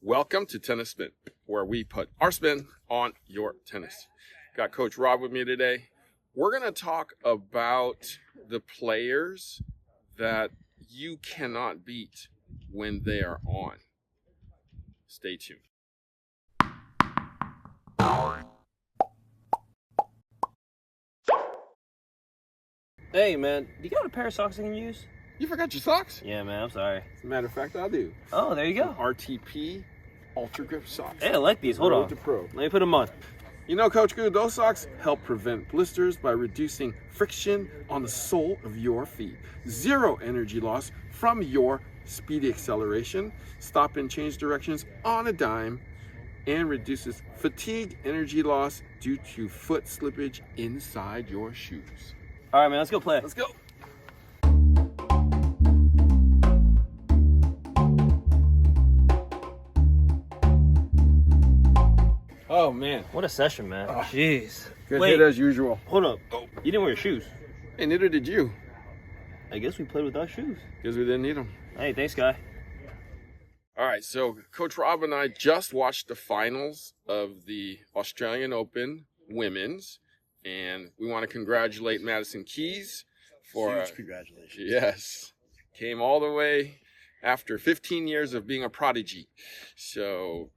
Welcome to Tennis Spin, where we put our spin on your tennis. Got Coach Rob with me today. We're going to talk about the players that you cannot beat when they are on. Stay tuned. Hey man, you got a pair of socks I can use? You forgot your socks? Yeah man, I'm sorry. As a matter of fact, I do. Oh, there you go. RTP Ultra Grip socks. Hey, I like these. Hold on. Let me put them on. You know, Coach Good, those socks help prevent blisters by reducing friction on the sole of your feet. Zero energy loss from your speedy acceleration, stop and change directions on a dime, and reduces fatigue energy loss due to foot slippage inside your shoes. All right, man, let's go play. Let's go. Oh, man. What a session, man. Jeez. Good Wait, hit as usual. hold up. Oh. You didn't wear your shoes. Hey, neither did you. I guess we played without shoes. Because we didn't need them. Hey, thanks, guy. All right, so Coach Rob and I just watched the finals of the Australian Open Women's, and we want to congratulate Madison Keys for huge congratulations. Yes, came all the way after 15 years of being a prodigy. So,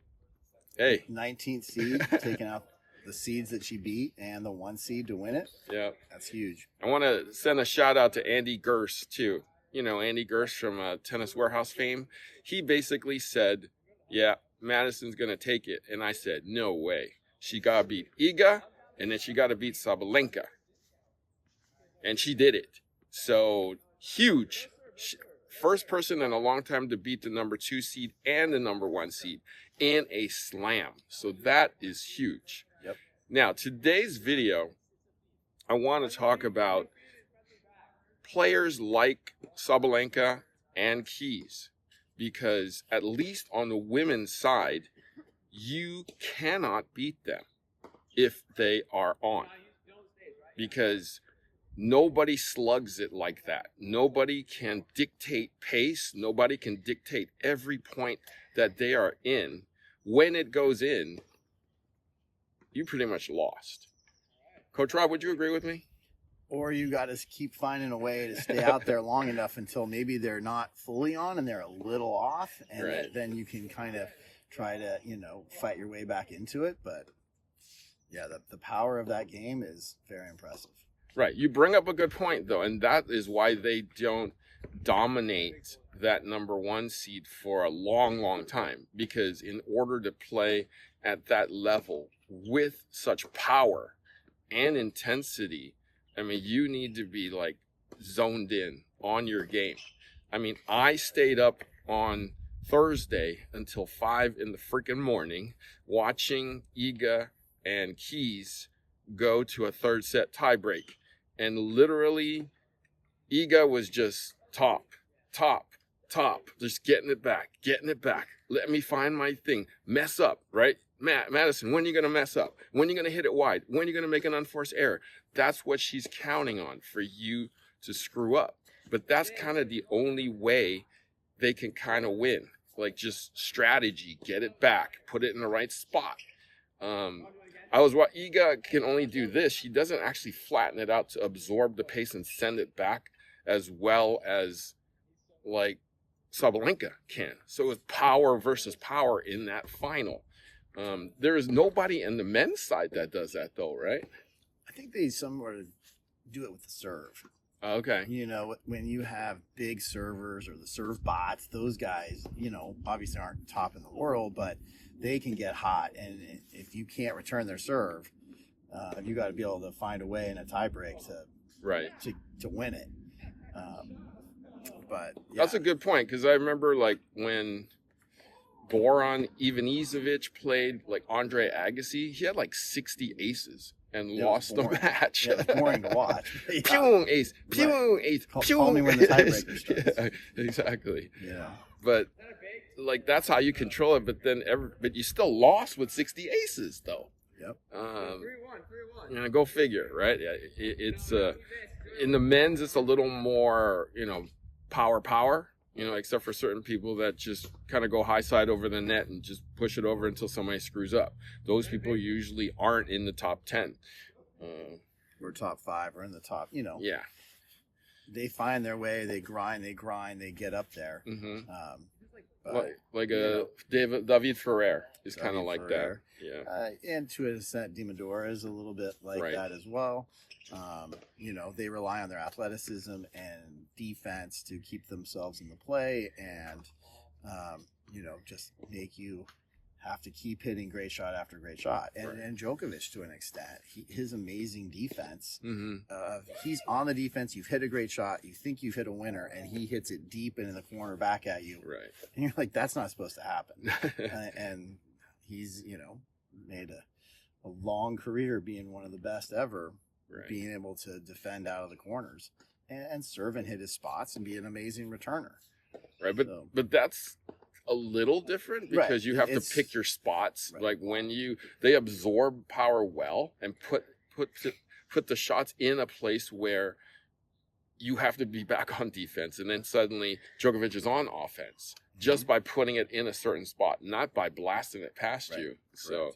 hey, 19th seed, taking out the seeds that she beat and the 1 seed to win it. yeah, That's huge. I want to send a shout out to Andy Gers too. You know, Andy Gers from Tennis Warehouse fame. He basically said, yeah, Madison's going to take it. And I said, no way. She got to beat Iga, and then she got to beat Sabalenka. And she did it. So, huge. First person in a long time to beat the number 2 seed and the number 1 seed in a slam. So, that is huge. Yep. Now, today's video, I want to talk about players like Sabalenka and Keys, because at least on the women's side, you cannot beat them if they are on, because nobody slugs it like that. Nobody can dictate pace. Nobody can dictate every point that they are in. When it goes in, you pretty much lost. Coach Rob, would you agree with me? Or you got to keep finding a way to stay out there long enough until maybe they're not fully on and they're a little off. And Right. then you can kind of try to, fight your way back into it. But yeah, the power of that game is very impressive. Right. You bring up a good point, though, and that is why they don't dominate that number 1 seed for a long, long time. Because in order to play at that level with such power and intensity, I mean, you need to be like zoned in on your game. I mean, I stayed up on Thursday until 5 in the freaking morning watching Iga and Keys go to a 3rd set tiebreak. And literally, Iga was just top, just getting it back. Let me find my thing. Mess up, right? Madison, when are you going to mess up? When are you going to hit it wide? When are you going to make an unforced error? That's what she's counting on, for you to screw up. But that's kind of the only way they can kind of win. Like, just strategy, get it back, put it in the right spot. Iga can only do this. She doesn't actually flatten it out to absorb the pace and send it back as well as, like, Sabalenka can. So it's power versus power in that final. There is nobody in the men's side that does that, though, right? I think they somewhere do it with the serve. Okay. When you have big servers or the serve bots, those guys, obviously aren't top in the world, but they can get hot. And if you can't return their serve, you got to be able to find a way in a tiebreak to win it. But yeah. That's a good point, because I remember like when Goran Ivanisevic played like Andre Agassi, he had like 60 aces and lost the match. Yeah, it's boring to watch. Yeah. Pew ace, pew ace, pew. Only when the tiebreaker starts. Yeah, exactly. Yeah. But like that's how you control it. But then but you still lost with 60 aces though. Yep. 3-1. Go figure, right? It's in the men's, it's a little more, power. You know, except for certain people that just kind of go high side over the net and just push it over until somebody screws up. Those people usually aren't in the top 10. Or top 5 or in the top, Yeah. They find their way, they grind, they get up there. Mm-hmm. But, David Ferrer is kind of David like Ferrer. that. Yeah. And to an extent, Dimadora is a little bit like Right. that as well. They rely on their athleticism and defense to keep themselves in the play and, just make you have to keep hitting great shot after great shot. And, Right. and Djokovic, to an extent, his amazing defense, Mm-hmm. he's on the defense, you've hit a great shot, you think you've hit a winner, and he hits it deep into the corner back at you. Right. And you're like, that's not supposed to happen. And he's, made a long career being one of the best ever, Right. being able to defend out of the corners and serve and hit his spots and be an amazing returner. Right. But that's a little different because Right. you have to It's- pick your spots. Right. Like they absorb power well and put the shots in a place where you have to be back on defense, and then suddenly Djokovic is on offense just by putting it in a certain spot, not by blasting it past Right. you. So,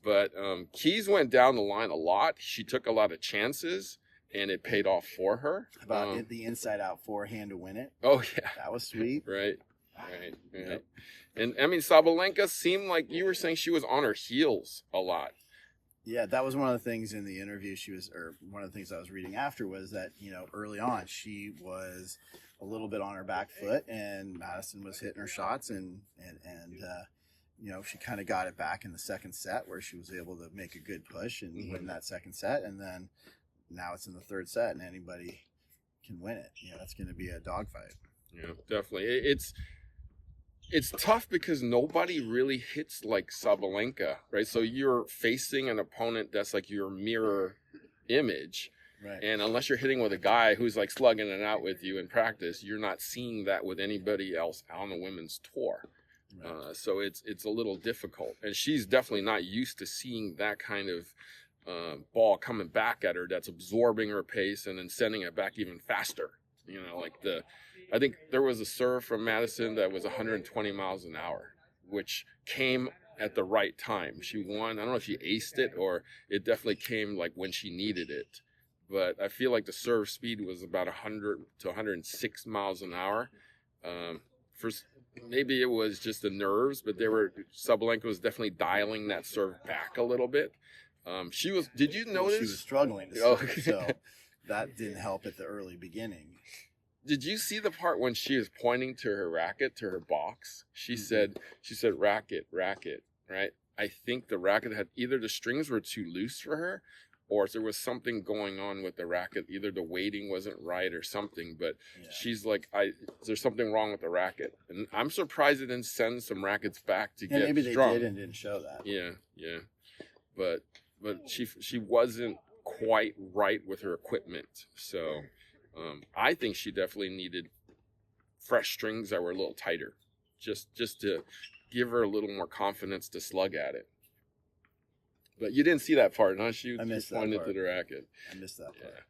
but Keys went down the line a lot. She took a lot of chances, and it paid off for her. About the inside out forehand to win it. Oh yeah, That was sweet. right. Yep. And I mean, Sabalenka seemed like you were saying she was on her heels a lot. Yeah, that was one of the things in the interview one of the things I was reading after was that, early on she was a little bit on her back foot and Madison was hitting her shots and she kind of got it back in the second set where she was able to make a good push and win that second set. And then now it's in the third set and anybody can win it. It's going to be a dogfight. Yeah, definitely. It's tough because nobody really hits like Sabalenka, right? So you're facing an opponent that's like your mirror image. Right. And unless you're hitting with a guy who's like slugging it out with you in practice, you're not seeing that with anybody else on the women's tour. Right. So it's a little difficult. And she's definitely not used to seeing that kind of ball coming back at her that's absorbing her pace and then sending it back even faster. I think there was a serve from Madison that was 120 miles an hour, which came at the right time. She won. I don't know if she aced it or it definitely came like when she needed it. But I feel like the serve speed was about 100 to 106 miles an hour. Maybe it was just the nerves, but Sabalenka was definitely dialing that serve back a little bit. Did you notice? She was struggling to serve, so that didn't help at the early beginning. Did you see the part when she was pointing to her racket, to her box? She said, racket, racket, right? I think the racket had either the strings were too loose for her or there was something going on with the racket. Either the weighting wasn't right or something, but she's like, there's something wrong with the racket. And I'm surprised it didn't send some rackets back to get maybe strong. They did and didn't show that. Yeah. But she wasn't quite right with her equipment. So I think she definitely needed fresh strings that were a little tighter, just to give her a little more confidence to slug at it. But you didn't see that part, huh? She pointed to the racket. I missed that part. Yeah.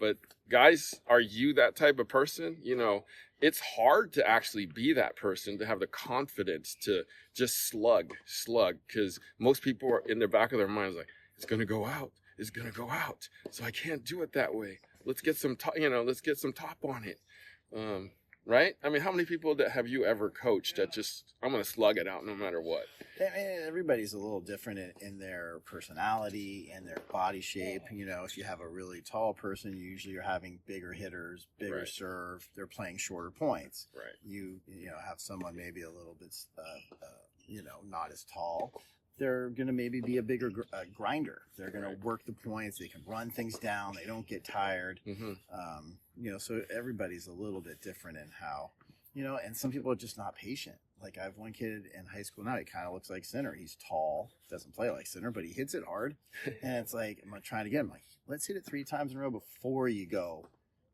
But guys, are you that type of person? It's hard to actually be that person, to have the confidence to just slug, because most people are in the back of their minds like, it's going to go out. It's going to go out. So I can't do it that way. Let's get some top on it. Right? I mean, how many people have you ever coached that just, I'm going to slug it out no matter what? Everybody's a little different in their personality and their body shape. If you have a really tall person, you usually are having bigger hitters, bigger serve. They're playing shorter points. Right. You have someone maybe a little bit, not as tall. They're going to maybe be a bigger grinder. They're going to work the points. They can run things down. They don't get tired. Mm-hmm. So everybody's a little bit different in how, and some people are just not patient. Like I have one kid in high school now, he kind of looks like Sinner. He's tall, doesn't play like Sinner, but he hits it hard. And it's like, I'm trying to get him like, let's hit it 3 times in a row before you go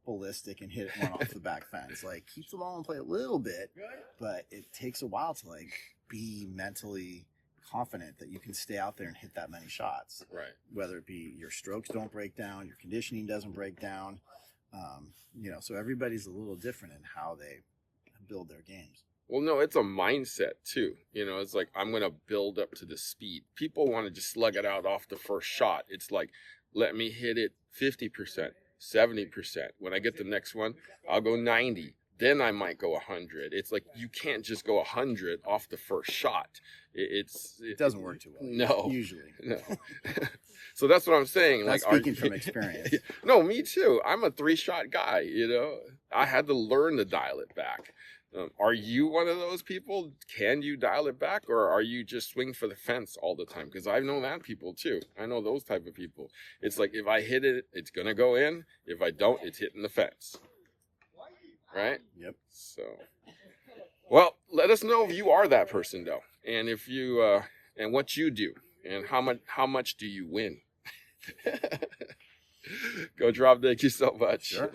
ballistic and hit one off the back fence. Like keep the ball and play a little bit, but it takes a while to like be mentally confident that you can stay out there and hit that many shots. Right. Whether it be your strokes don't break down, your conditioning doesn't break down. So everybody's a little different in how they build their games. Well, no, it's a mindset too. You know, it's like, I'm going to build up to the speed. People want to just slug it out off the first shot. It's like, let me hit it 50%, 70%. When I get the next one, I'll go 90. Then I might go 100. It's like, you can't just go 100 off the first shot. It doesn't work too well. No. Usually. No. So that's what I'm saying. That's like, speaking from experience. No, me too. I'm a 3-shot guy, you know. I had to learn to dial it back. Are you one of those people? Can you dial it back, or are you just swing for the fence all the time? Because I know that people too. I know those type of people. It's like, if I hit it, it's going to go in. If I don't, it's hitting the fence. Right? Yep. So, well, let us know if you are that person, though. And if you, and what you do, and how much do you win? Go Drop, thank you so much. Sure.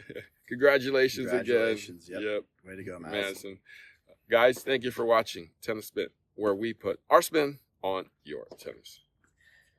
Congratulations again. Yep. Way to go, Madison. Guys, thank you for watching Tennis Spin, where we put our spin on your tennis.